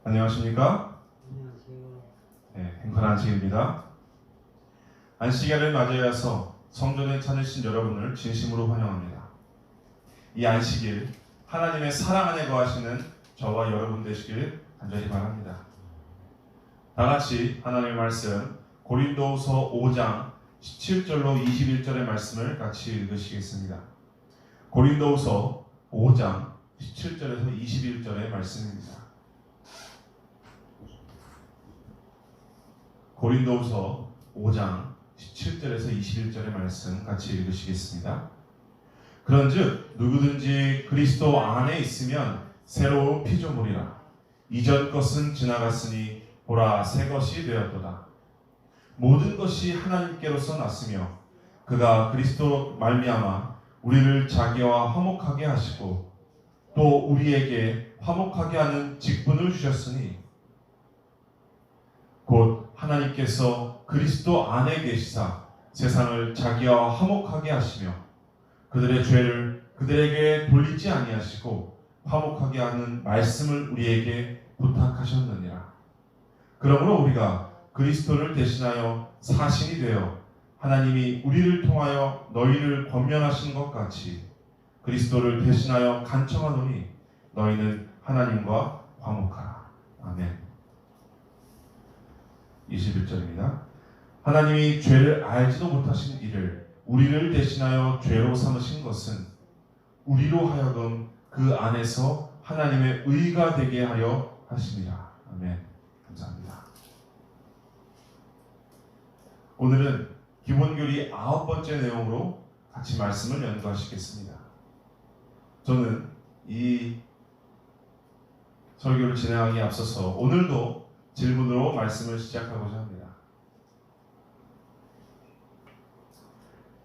안녕하십니까? 안녕하세요. 네, 행복한 안식일입니다. 안식일을 맞이해서 성전에 찾으신 여러분을 진심으로 환영합니다. 이 안식일 하나님의 사랑 안에 거하시는 저와 여러분 되시길 간절히 바랍니다. 다같이 하나님의 말씀 고린도후서 5장 17절로 21절의 말씀을 같이 읽으시겠습니다. 고린도후서 5장 17절에서 21절의 말씀입니다. 고린도후서 5장 17절에서 21절의 말씀 같이 읽으시겠습니다. 그런즉 누구든지 그리스도 안에 있으면 새로운 피조물이라. 이전 것은 지나갔으니 보라 새 것이 되었도다. 모든 것이 하나님께로서 났으며 그가 그리스도 말미암아 우리를 자기와 화목하게 하시고 또 우리에게 화목하게 하는 직분을 주셨으니 곧 하나님께서 그리스도 안에 계시사 세상을 자기와 화목하게 하시며 그들의 죄를 그들에게 돌리지 아니하시고 화목하게 하는 말씀을 우리에게 부탁하셨느니라. 그러므로 우리가 그리스도를 대신하여 사신이 되어 하나님이 우리를 통하여 너희를 권면하신 것 같이 그리스도를 대신하여 간청하노니 너희는 하나님과 화목하라. 아멘. 21절입니다. 하나님이 죄를 알지도 못하신 이를 우리를 대신하여 죄로 삼으신 것은 우리로 하여금 그 안에서 하나님의 의가 되게 하려 하심이라. 아멘. 감사합니다. 오늘은 기본교리 9번째 내용으로 같이 말씀을 연구하시겠습니다. 저는 이 설교를 진행하기에 앞서서 오늘도 질문으로 말씀을 시작하고자 합니다.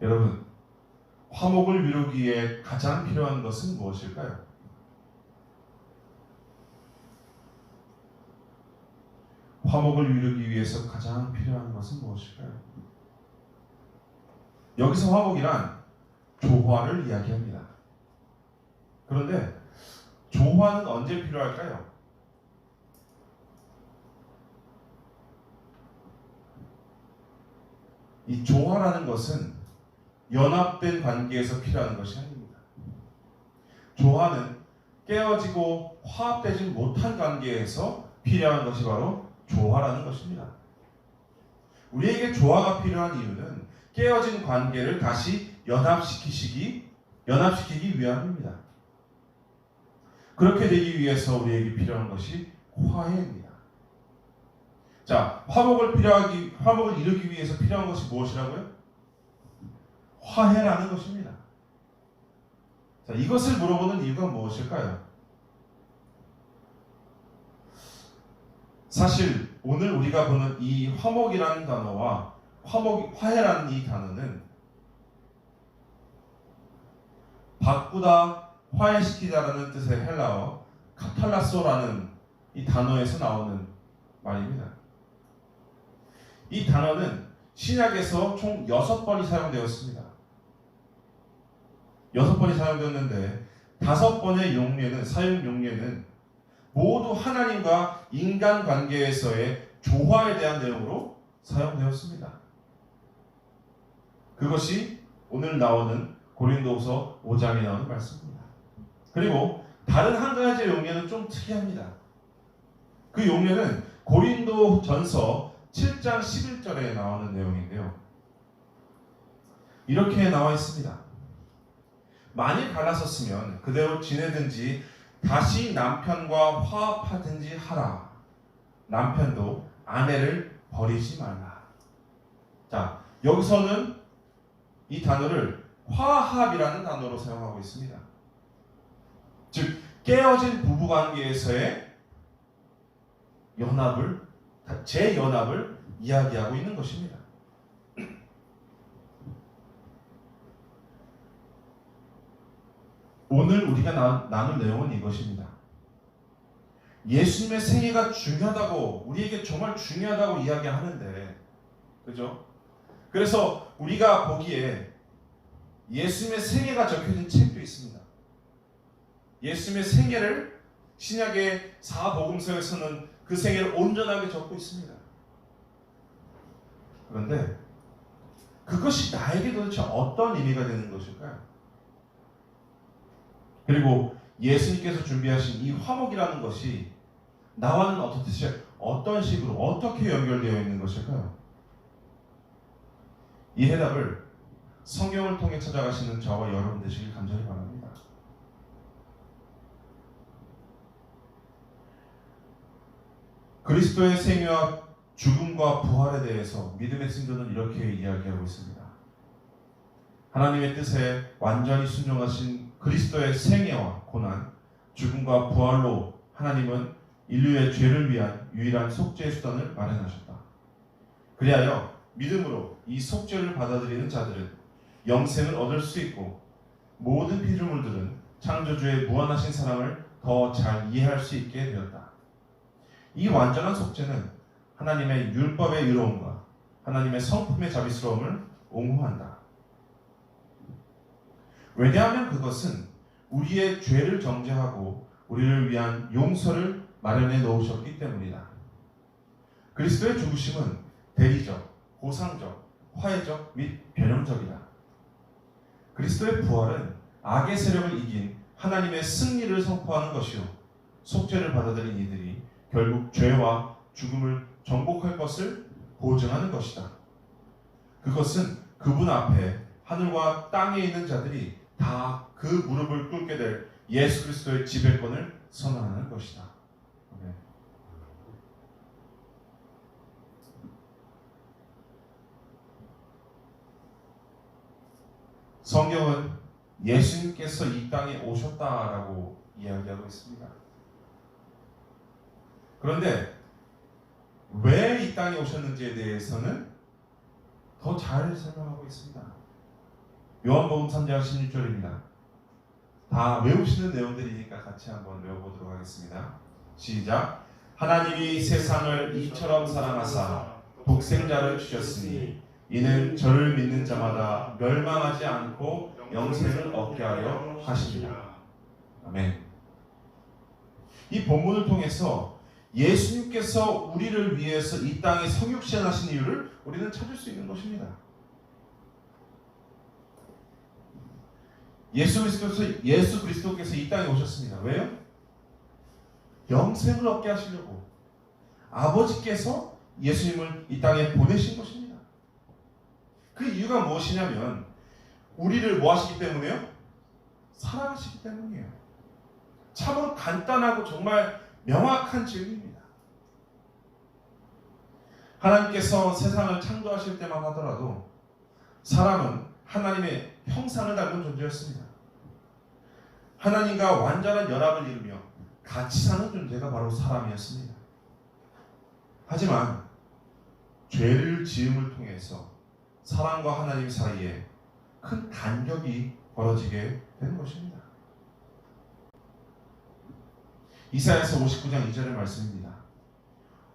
여러분, 화목을 이루기 위해 가장 필요한 것은 무엇일까요? 화목을 이루기 위해서 가장 필요한 것은 무엇일까요? 여기서 화목이란 조화를 이야기합니다. 그런데 조화는 언제 필요할까요? 이 조화라는 것은 연합된 관계에서 필요한 것이 아닙니다. 조화는 깨어지고 화합되지 못한 관계에서 필요한 것이 바로 조화라는 것입니다. 우리에게 조화가 필요한 이유는 깨어진 관계를 다시 연합시키기 위함입니다. 그렇게 되기 위해서 우리에게 필요한 것이 화해입니다. 자, 화목을 이루기 위해서 필요한 것이 무엇이라고요? 화해라는 것입니다. 자, 이것을 물어보는 이유가 무엇일까요? 사실 오늘 우리가 보는 이 화목이라는 단어와 화해라는 이 단어는 바꾸다, 화해시키다라는 뜻의 헬라어 카탈라소라는 이 단어에서 나오는 말입니다. 이 단어는 신약에서 총 6번이 사용되었습니다. 6번이 사용되었는데 5번의 사용 용례는 모두 하나님과 인간 관계에서의 조화에 대한 내용으로 사용되었습니다. 그것이 오늘 나오는 고린도후서 5장에 나오는 말씀입니다. 그리고 다른 한 가지 용례는 좀 특이합니다. 그 용례는 고린도전서 7장 11절에 나오는 내용인데요. 이렇게 나와 있습니다. 만일 갈라섰으면 그대로 지내든지 다시 남편과 화합하든지 하라. 남편도 아내를 버리지 말라. 자, 여기서는 이 단어를 화합이라는 단어로 사용하고 있습니다. 즉, 깨어진 부부관계에서의 재연합을 이야기하고 있는 것입니다. 오늘 우리가 나눌 내용은 이것입니다. 예수님의 생애가 중요하다고, 우리에게 정말 중요하다고 이야기하는데, 그죠? 그래서 우리가 보기에 예수님의 생애가 적혀진 책도 있습니다. 예수님의 생애를 신약의 사복음서에서는 그 생애를 온전하게 적고 있습니다. 그런데 그것이 나에게 도대체 어떤 의미가 되는 것일까요? 그리고 예수님께서 준비하신 이 화목이라는 것이 나와는 어떤 식으로 어떻게 연결되어 있는 것일까요? 이 해답을 성경을 통해 찾아가시는 저와 여러분 되시길 간절히 바랍니다. 그리스도의 생애와 죽음과 부활에 대해서 믿음의 성도는 이렇게 이야기하고 있습니다. 하나님의 뜻에 완전히 순종하신 그리스도의 생애와 고난, 죽음과 부활로 하나님은 인류의 죄를 위한 유일한 속죄의 수단을 마련하셨다. 그리하여 믿음으로 이 속죄를 받아들이는 자들은 영생을 얻을 수 있고 모든 피조물들은 창조주의 무한하신 사랑을 더 잘 이해할 수 있게 되었다. 이 완전한 속죄는 하나님의 율법의 의로움과 하나님의 성품의 자비스러움을 옹호한다. 왜냐하면 그것은 우리의 죄를 정죄하고 우리를 위한 용서를 마련해 놓으셨기 때문이다. 그리스도의 죽으심은 대리적, 보상적, 화해적 및 변형적이다. 그리스도의 부활은 악의 세력을 이긴 하나님의 승리를 선포하는 것이요, 속죄를 받아들인 이들이 결국 죄와 죽음을 정복할 것을 보증하는 것이다. 그것은 그분 앞에 하늘과 땅에 있는 자들이 다 그 무릎을 꿇게 될 예수 그리스도의 지배권을 선언하는 것이다. 성경은 예수님께서 이 땅에 오셨다라고 이야기하고 있습니다. 그런데 왜 이 땅에 오셨는지에 대해서는 더 잘 설명하고 있습니다. 요한복음 3장 16절입니다. 다 외우시는 내용들이니까 같이 한번 외워보도록 하겠습니다. 시작. 하나님이 세상을 이처럼 사랑하사 독생자를 주셨으니 이는 저를 믿는 자마다 멸망하지 않고 영생을 얻게 하려 하십니다. 아멘. 이 본문을 통해서 예수님께서 우리를 위해서 이 땅에 성육신하신 이유를 우리는 찾을 수 있는 것입니다. 예수 그리스도께서 이 땅에 오셨습니다. 왜요? 영생을 얻게 하시려고 아버지께서 예수님을 이 땅에 보내신 것입니다. 그 이유가 무엇이냐면 우리를 뭐 하시기 때문에요? 사랑하시기 때문이에요. 참으로 간단하고 정말 명확한 진리입니다. 하나님께서 세상을 창조하실 때만 하더라도 사람은 하나님의 형상을 닮은 존재였습니다. 하나님과 완전한 연합을 이루며 같이 사는 존재가 바로 사람이었습니다. 하지만 죄를 지음을 통해서 사람과 하나님 사이에 큰 간격이 벌어지게 된 것입니다. 이사야서 59장 2절의 말씀입니다.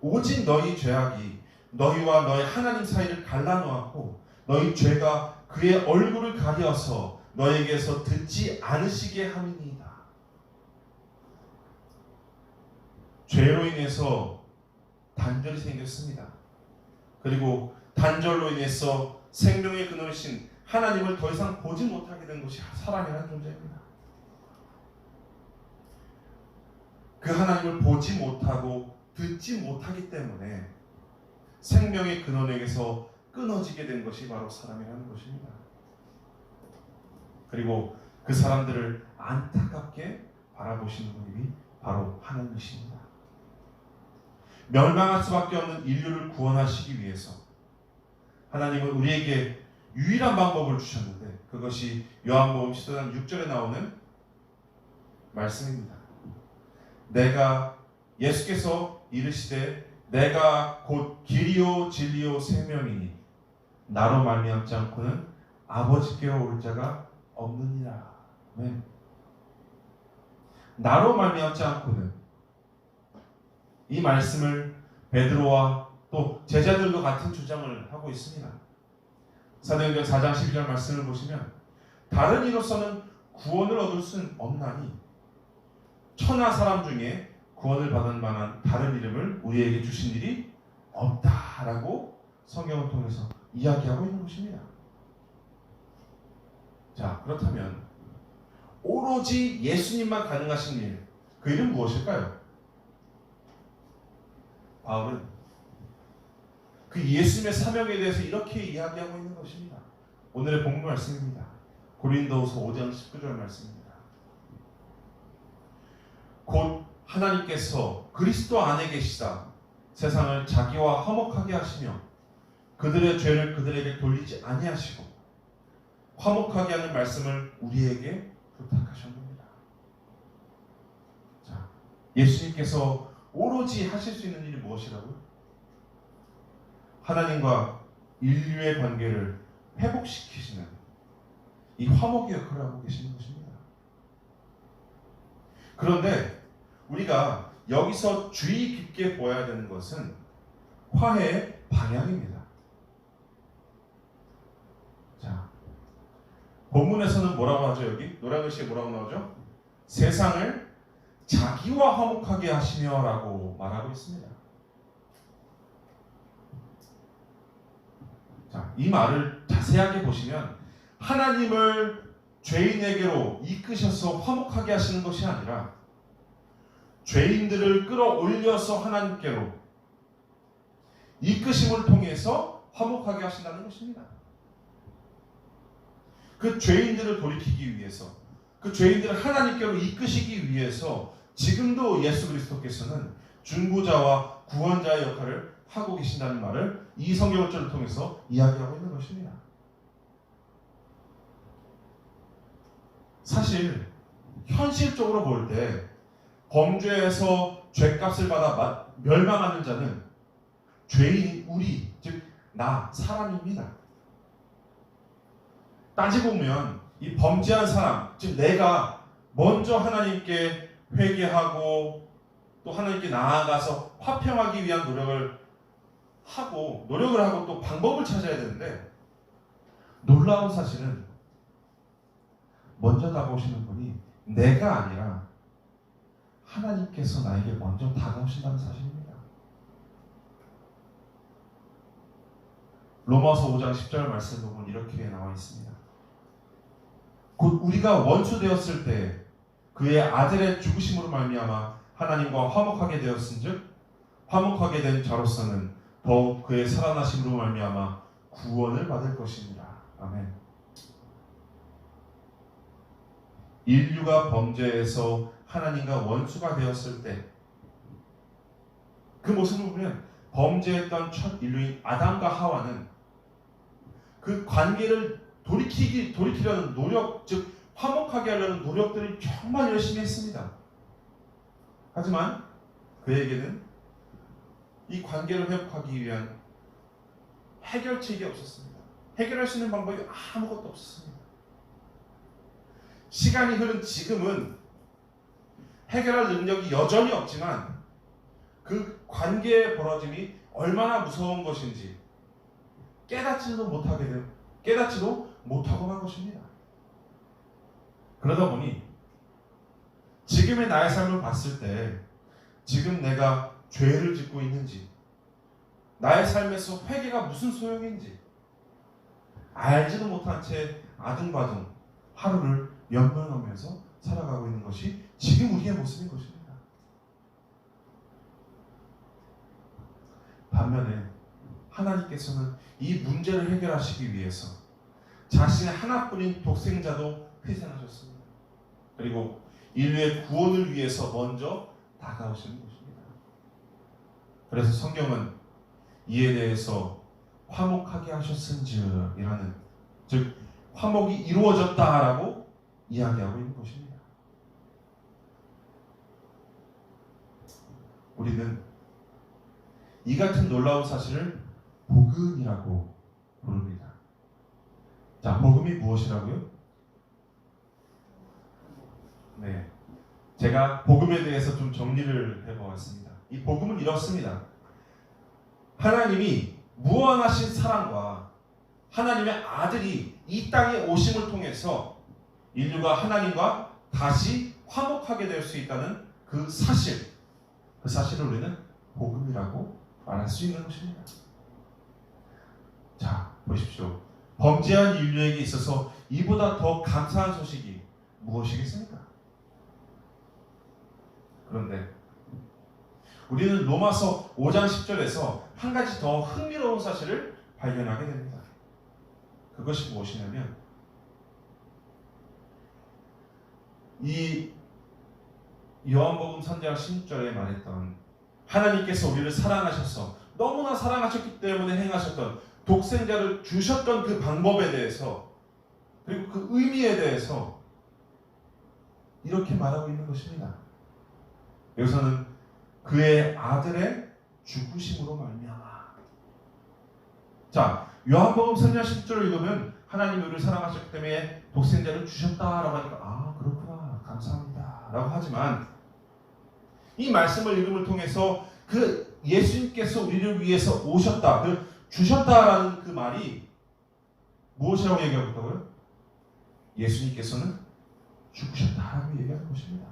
오직 너희 죄악이 너희와 너희 하나님 사이를 갈라놓았고 너희 죄가 그의 얼굴을 가려서 너에게서 듣지 않으시게 함이니이다. 죄로 인해서 단절이 생겼습니다. 그리고 단절로 인해서 생명의 근원이신 하나님을 더 이상 보지 못하게 된 것이 사람이라는 존재입니다. 그 하나님을 보지 못하고 듣지 못하기 때문에 생명의 근원에게서 끊어지게 된 것이 바로 사람이라는 것입니다. 그리고 그 사람들을 안타깝게 바라보시는 분이 바로 하나님이십니다. 멸망할 수밖에 없는 인류를 구원하시기 위해서 하나님은 우리에게 유일한 방법을 주셨는데 그것이 요한복음 14장 6절에 나오는 말씀입니다. 예수께서 이르시되 내가 곧 길이요 진리요 생명이니 나로 말미암지 않고는 아버지께로 올 자가 없느니라. 네. 나로 말미암지 않고는, 이 말씀을 베드로와 또 제자들도 같은 주장을 하고 있습니다. 사도행전 4장 12절 말씀을 보시면 다른 이로서는 구원을 얻을 수는 없나니 천하 사람 중에 구원을 받을 만한 다른 이름을 우리에게 주신 일이 없다라고 성경을 통해서 이야기하고 있는 것입니다. 자, 그렇다면 오로지 예수님만 가능하신 일, 그 일은 무엇일까요? 바울은 그 예수님의 사명에 대해서 이렇게 이야기하고 있는 것입니다. 오늘의 본문 말씀입니다. 고린도후서 5장 19절 말씀입니다. 곧 하나님께서 그리스도 안에 계시다 세상을 자기와 화목하게 하시며 그들의 죄를 그들에게 돌리지 아니하시고 화목하게 하는 말씀을 우리에게 부탁하셨습니다. 자, 예수님께서 오로지 하실 수 있는 일이 무엇이라고요? 하나님과 인류의 관계를 회복시키시는 이 화목의 역할을 하고 계시는 것입니다. 그런데 우리가 여기서 주의 깊게 보아야 되는 것은 화해의 방향입니다. 자, 본문에서는 뭐라고 하죠? 여기 노란 글씨에 뭐라고 나오죠? 세상을 자기와 화목하게 하시며 라고 말하고 있습니다. 자, 이 말을 자세하게 보시면 하나님을 죄인에게로 이끄셔서 화목하게 하시는 것이 아니라 죄인들을 끌어올려서 하나님께로 이끄심을 통해서 화목하게 하신다는 것입니다. 그 죄인들을 돌이키기 위해서, 그 죄인들을 하나님께로 이끄시기 위해서 지금도 예수 그리스도께서는 중보자와 구원자의 역할을 하고 계신다는 말을 이 성경절을 통해서 이야기하고 있는 것입니다. 사실 현실적으로 볼 때 범죄에서 죄값을 받아 멸망하는 자는 죄인 우리, 즉 나, 사람입니다. 따지고 보면 이 범죄한 사람, 즉 내가 먼저 하나님께 회개하고 또 하나님께 나아가서 화평하기 위한 노력을 하고 또 방법을 찾아야 되는데, 놀라운 사실은 먼저 다가오시는 분이 내가 아니라 하나님께서 나에게 먼저 다가오신다는 사실입니다. 로마서 5장 10절 말씀 보면 이렇게 나와 있습니다. 곧 우리가 원수 되었을 때 그의 아들의 죽으심으로 말미암아 하나님과 화목하게 되었은즉 화목하게 된 자로서는 더욱 그의 살아나심으로 말미암아 구원을 받을 것입니다. 아멘. 인류가 범죄에서 하나님과 원수가 되었을 때 그 모습을 보면 범죄했던 첫 인류인 아담과 하와는 그 관계를 돌이키려는 노력, 즉 화목하게 하려는 노력들을 정말 열심히 했습니다. 하지만 그에게는 이 관계를 회복하기 위한 해결책이 없었습니다. 해결할 수 있는 방법이 아무것도 없었습니다. 시간이 흐른 지금은 해결할 능력이 여전히 없지만 그 관계의 벌어짐이 얼마나 무서운 것인지 깨닫지도 못하고 만 것입니다. 그러다 보니 지금의 나의 삶을 봤을 때 지금 내가 죄를 짓고 있는지, 나의 삶에서 회개가 무슨 소용인지 알지도 못한 채 아등바등 하루를 연명하면서 살아가고 있는 것이 지금 우리의 모습인 것입니다. 반면에 하나님께서는 이 문제를 해결하시기 위해서 자신의 하나뿐인 독생자도 희생하셨습니다. 그리고 인류의 구원을 위해서 먼저 다가오시는 것입니다. 그래서 성경은 이에 대해서 화목하게 하셨은지이라는, 즉 화목이 이루어졌다라고 이야기하고 있는 것입니다. 우리는 이 같은 놀라운 사실을 복음이라고 부릅니다. 자, 복음이 무엇이라고요? 네, 제가 복음에 대해서 좀 정리를 해보았습니다. 이 복음은 이렇습니다. 하나님이 무한하신 사랑과 하나님의 아들이 이 땅에 오심을 통해서 인류가 하나님과 다시 화목하게 될 수 있다는 그 사실, 그 사실을 우리는 복음이라고 말할 수 있는 것입니다. 자, 보십시오. 범죄한 인류에게 있어서 이보다 더 감사한 소식이 무엇이겠습니까? 그런데 우리는 로마서 5장 10절에서 한 가지 더 흥미로운 사실을 발견하게 됩니다. 그것이 무엇이냐면 이 요한복음 3장 16절에 말했던 하나님께서 우리를 사랑하셔서 너무나 사랑하셨기 때문에 행하셨던 독생자를 주셨던 그 방법에 대해서 그리고 그 의미에 대해서 이렇게 말하고 있는 것입니다. 여기서는 그의 아들의 죽으심으로 말미암아. 자, 요한복음 3장 10절을 읽으면 하나님이 우리를 사랑하셨기 때문에 독생자를 주셨다라고 하니까 아 그렇구나 감사합니다 라고 하지만 이 말씀을 읽음을 통해서 그 예수님께서 우리를 위해서 오셨다, 그 주셨다라는 그 말이 무엇이라고 얘기하고 있다고요? 예수님께서는 죽으셨다라고 얘기하는 것입니다.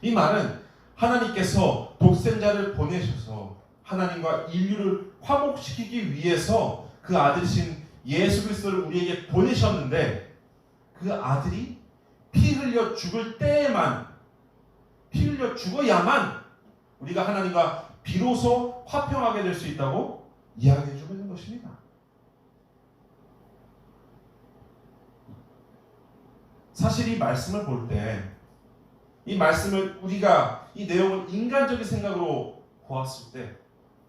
이 말은 하나님께서 독생자를 보내셔서 하나님과 인류를 화목시키기 위해서 그 아들이신 예수 그리스도를 우리에게 보내셨는데 그 아들이 피 흘려 죽을 때에만 피 흘려 죽어야만 우리가 하나님과 비로소 화평하게 될 수 있다고 이야기해주고 있는 것입니다. 사실 이 말씀을 볼 때 이 말씀을 우리가 이 내용을 인간적인 생각으로 보았을 때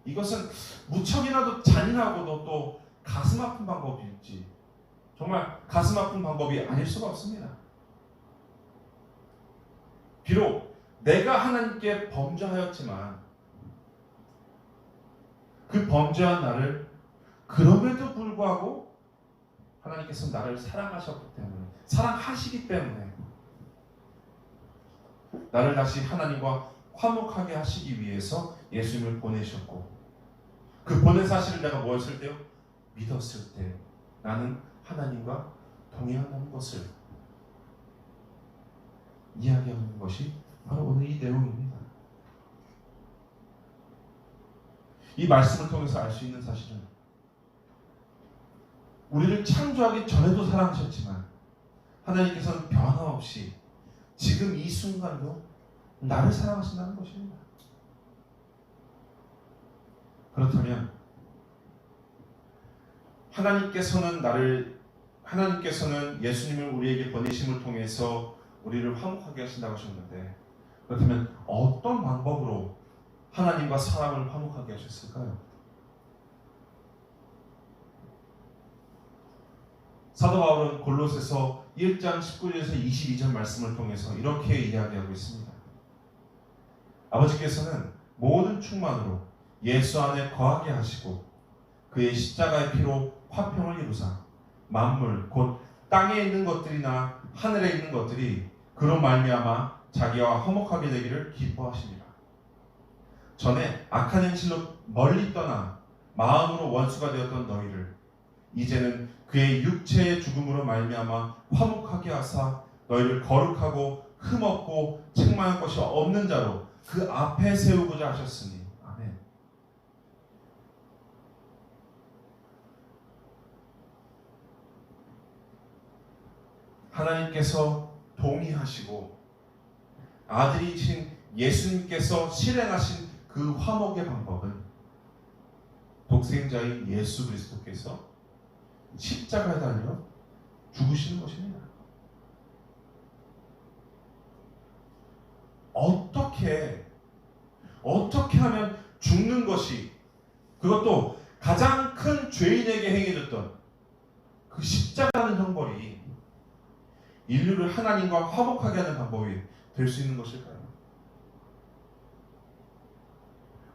이것은 무척이나도 잔인하고도 또 가슴 아픈 방법일지 정말 가슴 아픈 방법이 아닐 수가 없습니다. 비록 내가 하나님께 범죄하였지만 그 범죄한 나를 그럼에도 불구하고 하나님께서 나를 사랑하셨기 때문에 사랑하시기 때문에 나를 다시 하나님과 화목하게 하시기 위해서 예수님을 보내셨고 그 보낸 사실을 내가 뭐였을 때요? 믿었을 때 나는 하나님과 동행한다는 것을 이야기하는 것이 바로 오늘 이 내용입니다. 이 말씀을 통해서 알 수 있는 사실은 우리를 창조하기 전에도 사랑하셨지만 하나님께서는 변함없이 지금 이 순간도 나를 사랑하신다는 것입니다. 그렇다면 하나님께서는 예수님을 우리에게 보내심을 통해서 우리를 화목하게 하신다고 하셨는데 그렇다면 어떤 방법으로 하나님과 사람을 화목하게 하셨을까요? 사도 바울은 골로새서 1장 19절에서 22절 말씀을 통해서 이렇게 이야기하고 있습니다. 아버지께서는 모든 충만으로 예수 안에 거하게 하시고 그의 십자가의 피로 화평을 이루사 만물 곧 땅에 있는 것들이나 하늘에 있는 것들이 그로 말미암아 자기와 화목하게 되기를 기뻐하시니라. 전에 악한 행실로 멀리 떠나 마음으로 원수가 되었던 너희를 이제는 그의 육체의 죽음으로 말미암아 화목하게 하사 너희를 거룩하고 흠없고 책망할 것이 없는 자로 그 앞에 세우고자 하셨으니 아멘. 하나님께서 동의하시고 아들이신 예수님께서 실행하신 그 화목의 방법은 독생자인 예수 그리스도께서 십자가에 달려 죽으시는 것입니다. 어떻게 하면 죽는 것이 그것도 가장 큰 죄인에게 행해졌던 그 십자가는 형벌이 인류를 하나님과 화목하게 하는 방법이 될 수 있는 것일까요?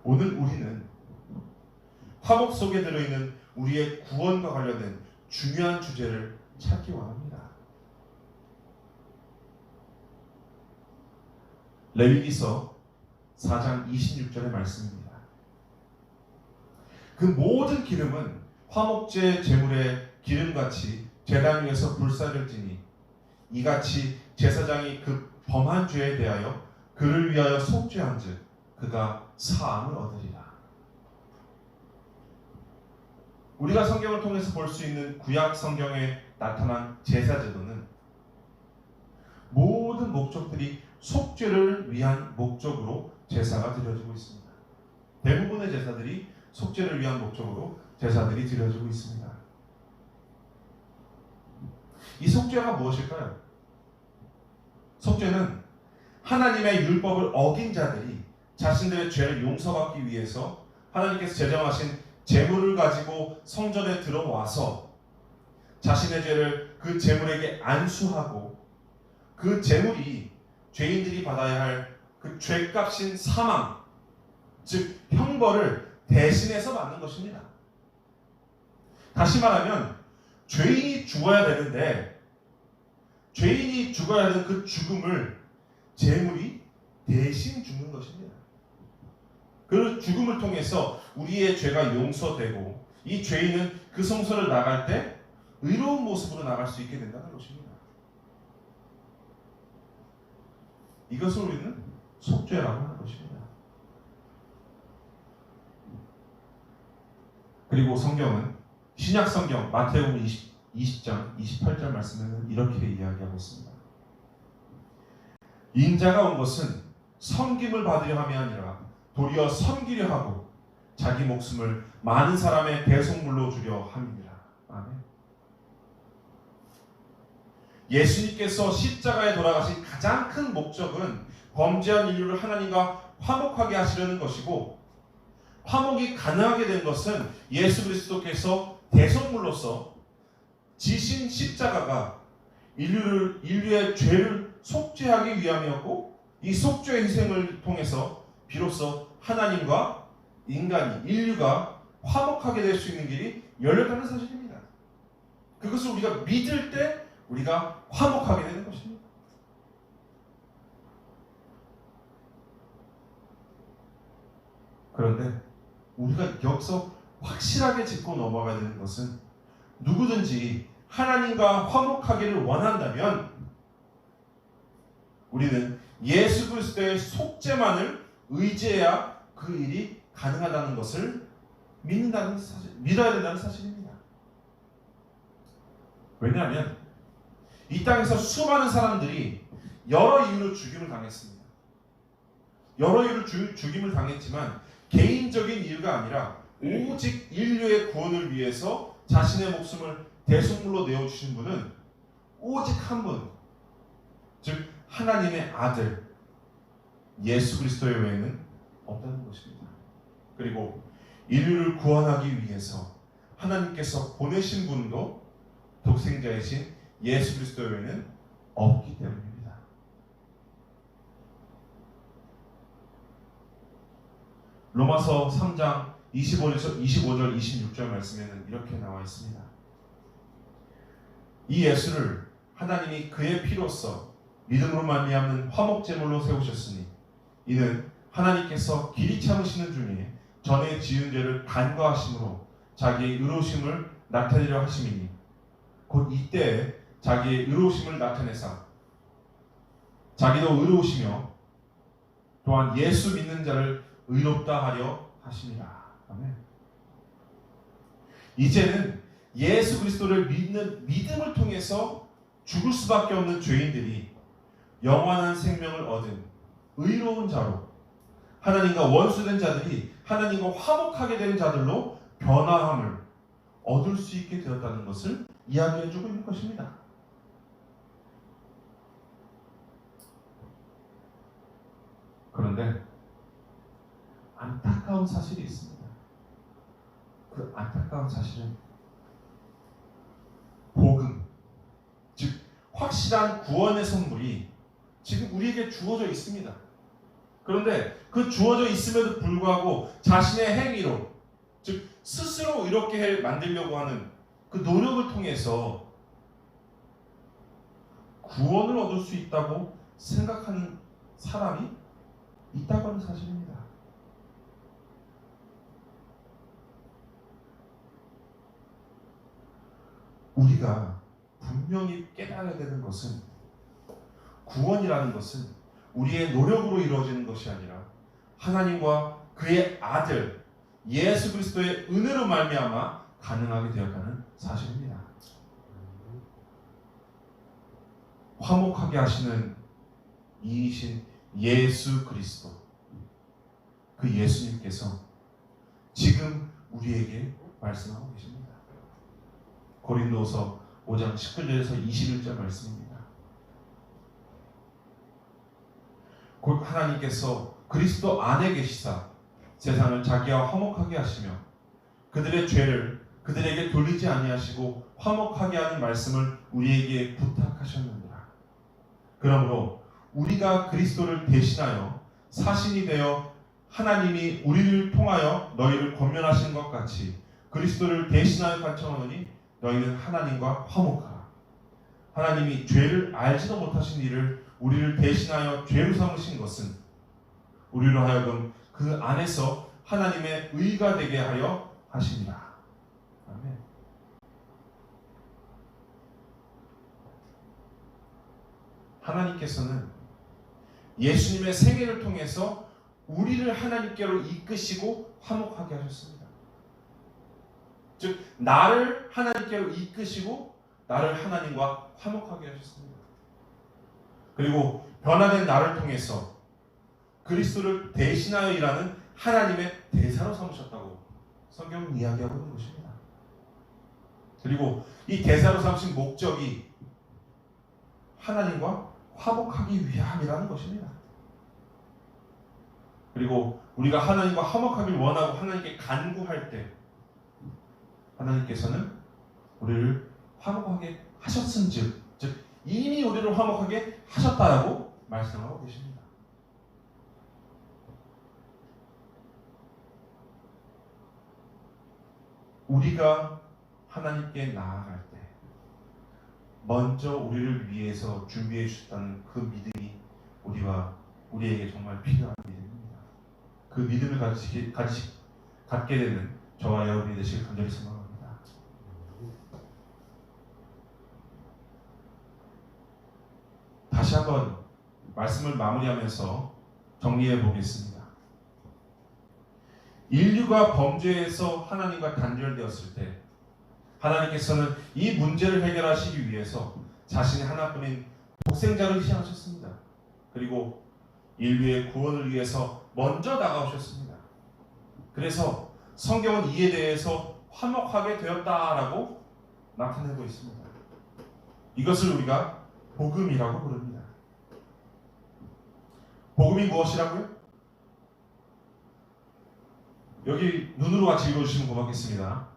오늘 우리는 화목 속에 들어있는 우리의 구원과 관련된 중요한 주제를 찾기 원합니다. 레위기서 4장 26절의 말씀입니다. 그 모든 기름은 화목제 제물의 기름같이 제단 위에서 불사를 지니 이같이 제사장이 그 범한 죄에 대하여 그를 위하여 속죄한즉 그가 사함을 얻으리라. 우리가 성경을 통해서 볼 수 있는 구약 성경에 나타난 제사 제도는 모든 목적들이 속죄를 위한 목적으로 제사가 드려지고 있습니다. 대부분의 제사들이 속죄를 위한 목적으로 제사들이 드려지고 있습니다. 이 속죄가 무엇일까요? 속죄는 하나님의 율법을 어긴 자들이 자신들의 죄를 용서받기 위해서 하나님께서 제정하신 제물을 가지고 성전에 들어와서 자신의 죄를 그 제물에게 안수하고 그 제물이 죄인들이 받아야 할 그 죄값인 사망, 즉 형벌을 대신해서 받는 것입니다. 다시 말하면 죄인이 죽어야 되는데 죄인이 죽어야 하는 그 죽음을 제물이 대신 죽는 것입니다. 그 죽음을 통해서 우리의 죄가 용서되고 이 죄인은 그 성소를 나갈 때 의로운 모습으로 나갈 수 있게 된다는 것입니다. 이것을 우리는 속죄라고 하는 것입니다. 그리고 성경은 신약 성경 마태복음 20장 28절 말씀에는 이렇게 이야기하고 있습니다. 인자가 온 것은 섬김을 받으려 함이 아니라 도리어 섬기려 하고 자기 목숨을 많은 사람의 대속물로 주려 함이니라. 아멘. 예수님께서 십자가에 돌아가신 가장 큰 목적은 범죄한 인류를 하나님과 화목하게 하시려는 것이고, 화목이 가능하게 된 것은 예수 그리스도께서 대속물로서 지신 십자가가 인류의 죄를 속죄하기 위함이었고, 이 속죄 희생을 통해서 비로소 하나님과 인류가 화목하게 될 수 있는 길이 열렸다는 사실입니다. 그것을 우리가 믿을 때 우리가 화목하게 되는 것입니다. 그런데 우리가 여기서 확실하게 짚고 넘어가야 되는 것은, 누구든지 하나님과 화목하기를 원한다면 우리는 예수 그리스도의 속죄만을 의지해야 그 일이 가능하다는 것을 믿어야 된다는 사실입니다. 왜냐하면 이 땅에서 수많은 사람들이 여러 이유로 죽임을 당했습니다. 여러 이유로 죽임을 당했지만 개인적인 이유가 아니라 오직 인류의 구원을 위해서 자신의 목숨을 대속물로 내어주신 분은 오직 한 분, 즉 하나님의 아들 예수 그리스도 외에는 없다는 것입니다. 그리고 인류를 구원하기 위해서 하나님께서 보내신 분도 독생자이신 예수 그리스도 외에는 없기 때문입니다. 로마서 3장 25절 26절 말씀에는 이렇게 나와 있습니다. 이 예수를 하나님이 그의 피로써 믿음으로 말미암는 화목제물로 세우셨으니 이는 하나님께서 길이 참으시는 중에 전에 지은 죄를 간과하심으로 자기의 의로우심을 나타내려 하심이니 곧 이때에 자기의 의로우심을 나타내사 자기도 의로우시며 또한 예수 믿는 자를 의롭다 하려 하심이라. 아멘. 이제는 예수 그리스도를 믿는 믿음을 통해서 죽을 수밖에 없는 죄인들이 영원한 생명을 얻은 의로운 자로, 하나님과 원수된 자들이 하나님과 화목하게 된 자들로 변화함을 얻을 수 있게 되었다는 것을 이야기해주고 있는 것입니다. 그런데 안타까운 사실이 있습니다. 그 안타까운 사실은 복음, 즉 확실한 구원의 선물이 지금 우리에게 주어져 있습니다. 그런데 그 주어져 있음에도 불구하고 자신의 행위로, 즉 스스로 이렇게 만들려고 하는 그 노력을 통해서 구원을 얻을 수 있다고 생각하는 사람이 있다고 하는 사실입니다. 우리가 분명히 깨달아야 되는 것은, 구원이라는 것은 우리의 노력으로 이루어지는 것이 아니라 하나님과 그의 아들 예수 그리스도의 은혜로 말미암아 가능하게 되었다는 사실입니다. 화목하게 하시는 이이신 예수 그리스도, 그 예수님께서 지금 우리에게 말씀하고 계십니다. 고린도서 5장 19절에서 21절 말씀입니다. 곧 하나님께서 그리스도 안에 계시사 세상을 자기와 화목하게 하시며 그들의 죄를 그들에게 돌리지 아니하시고 화목하게 하는 말씀을 우리에게 부탁하셨느니라. 그러므로 우리가 그리스도를 대신하여 사신이 되어 하나님이 우리를 통하여 너희를 권면하신 것 같이 그리스도를 대신하여 간청하노니 너희는 하나님과 화목하라. 하나님이 죄를 알지도 못하신 이를 우리를 대신하여 죄로 삼으신 것은 우리로 하여금 그 안에서 하나님의 의가 되게 하려 하십니다. 아멘. 하나님께서는 예수님의 생애를 통해서 우리를 하나님께로 이끄시고 화목하게 하셨습니다. 즉 나를 하나님께로 이끄시고 나를 하나님과 화목하게 하셨습니다. 그리고 변화된 나를 통해서 그리스도를 대신하여 일하는 하나님의 대사로 삼으셨다고 성경은 이야기하고 있는 것입니다. 그리고 이 대사로 삼으신 목적이 하나님과 화목하기 위함이라는 것입니다. 그리고 우리가 하나님과 화목하길 원하고 하나님께 간구할 때 하나님께서는 우리를 화목하게 하셨은즉, 즉 이미 우리를 화목하게 하셨다라고 말씀하고 계십니다. 우리가 하나님께 나아갈 때 먼저 우리를 위해서 준비해 주셨다는 그 믿음이 우리에게 정말 필요한 믿음입니다. 그 믿음을 갖게 되는 저와 여러분이 되시길 간절히 소망합니다. 다시 한번 말씀을 마무리하면서 정리해 보겠습니다. 인류가 범죄에서 하나님과 단절되었을 때 하나님께서는 이 문제를 해결하시기 위해서 자신의 하나뿐인 독생자를 희생하셨습니다. 그리고 인류의 구원을 위해서 먼저 다가오셨습니다. 그래서 성경은 이에 대해서 화목하게 되었다라고 나타내고 있습니다. 이것을 우리가 복음이라고 부릅니다. 복음이 무엇이라고요? 여기 눈으로 같이 읽어주시면 고맙겠습니다.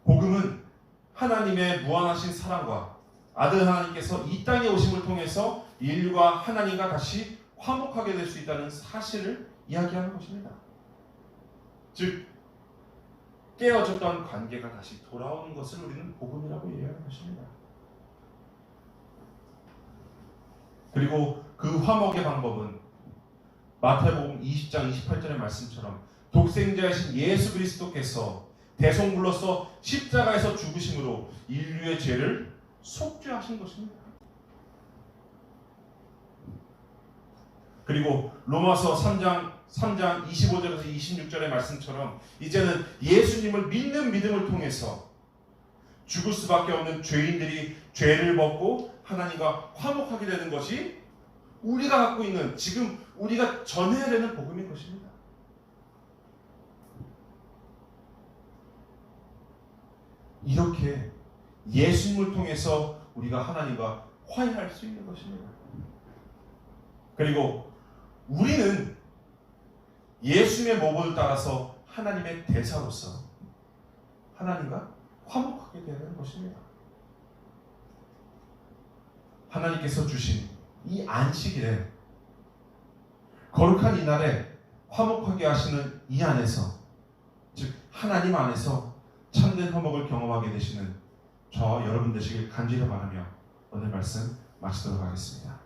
복음은 하나님의 무한하신 사랑과 아들 하나님께서 이 땅에 오심을 통해서 인류가 하나님과 다시 화목하게 될 수 있다는 사실을 이야기하는 것입니다. 즉 깨어졌던 관계가 다시 돌아오는 것을 우리는 복음이라고 이해하는 것입니다. 그리고 그 화목의 방법은 마태복음 20장 28절의 말씀처럼 독생자이신 예수 그리스도께서 대속물로서 십자가에서 죽으심으로 인류의 죄를 속죄하신 것입니다. 그리고 로마서 3장 25절에서 26절의 말씀처럼 이제는 예수님을 믿는 믿음을 통해서 죽을 수밖에 없는 죄인들이 죄를 벗고 하나님과 화목하게 되는 것이 우리가 갖고 있는 지금 우리가 전해야 되는 복음인 것입니다. 이렇게 예수님을 통해서 우리가 하나님과 화해할 수 있는 것입니다. 그리고 우리는 예수님의 모범을 따라서 하나님의 대사로서 하나님과 화목하게 되는 것입니다. 하나님께서 주신 이 안식일에 거룩한 이날에 화목하게 하시는 이 안에서 즉 하나님 안에서 참된 화목을 경험하게 되시는 저 여러분 되시길 간절히 바라며 오늘 말씀 마치도록 하겠습니다.